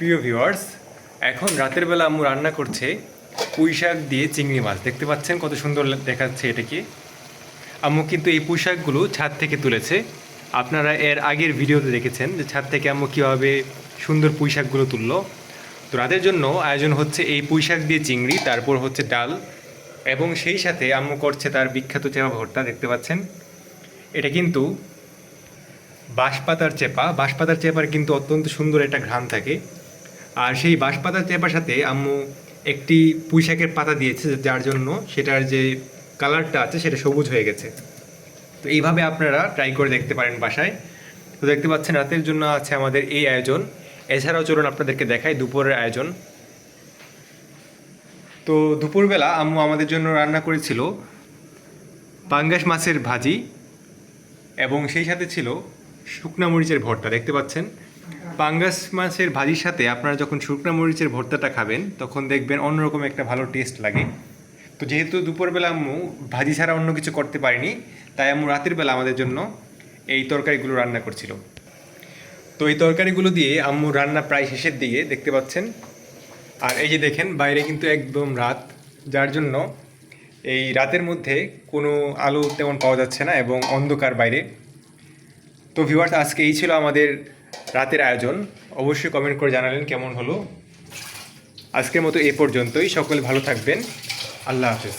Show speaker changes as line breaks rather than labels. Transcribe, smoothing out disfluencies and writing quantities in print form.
প্রিয় ভিউয়ার্স, এখন রাতের বেলা আম্মু রান্না করছে পুঁই শাক দিয়ে চিংড়ি মাছ। দেখতে পাচ্ছেন কত সুন্দর দেখাচ্ছে এটাকে। আম্মু কিন্তু এই পুঁই শাকগুলো ছাদ থেকে তুলেছে। আপনারা এর আগের ভিডিওতে দেখেছেন যে ছাদ থেকে আম্মু কীভাবে সুন্দর পুঁই শাকগুলো তুললো। তো রাতের জন্য আয়োজন হচ্ছে এই পুঁই শাক দিয়ে চিংড়ি, তারপর হচ্ছে ডাল, এবং সেই সাথে আম্মু করছে তার বিখ্যাত চেপা ভর্তা। দেখতে পাচ্ছেন এটা কিন্তু বাঁশপাতার চেপা। বাঁশপাতার চেপার কিন্তু অত্যন্ত সুন্দর একটা ঘ্রাণ থাকে। আর সেই বাঁশপাতার চেপার সাথে আম্মু একটি পুঁইশাকের পাতা দিয়েছে, যার জন্য সেটার যে কালারটা আছে সেটা সবুজ হয়ে গেছে। তো এইভাবে আপনারা ট্রাই করে দেখতে পারেন বাসায়। তো দেখতে পাচ্ছেন রাতের জন্য আছে আমাদের এই আয়োজন। এছাড়াও চলুন আপনাদেরকে দেখাই দুপুরের আয়োজন। তো দুপুরবেলা আম্মু আমাদের জন্য রান্না করেছিল পাঙ্গাস মাছের ভাজি, এবং সেই সাথে ছিল শুকনা মরিচের ভর্তা। দেখতে পাচ্ছেন পাঙ্গাস মাছের ভাজির সাথে আপনারা যখন শুকনা মরিচের ভর্তাটা খাবেন তখন দেখবেন অন্যরকম একটা ভালো টেস্ট লাগে। তো যেহেতু দুপুরবেলা আম্মু ভাজি ছাড়া অন্য কিছু করতে পারিনি, তাই আম্মু রাতের বেলা আমাদের জন্য এই তরকারিগুলো রান্না করছিল। তো এই তরকারিগুলো দিয়ে আম্মু রান্না প্রায় শেষের দিকে, দেখতে পাচ্ছেন। আর এই যে দেখেন বাইরে কিন্তু একদম রাত, যার জন্য এই রাতের মধ্যে কোনো আলো তেমন পাওয়া যাচ্ছে না এবং অন্ধকার বাইরে। তো ভিউয়ার্স, আজকে এই ছিল আমাদের রাতের আয়োজন। অবশ্যই কমেন্ট করে জানালেন কেমন হলো। আজকের মতো এ পর্যন্তই। সকলে ভালো থাকবেন। আল্লাহ হাফেজ।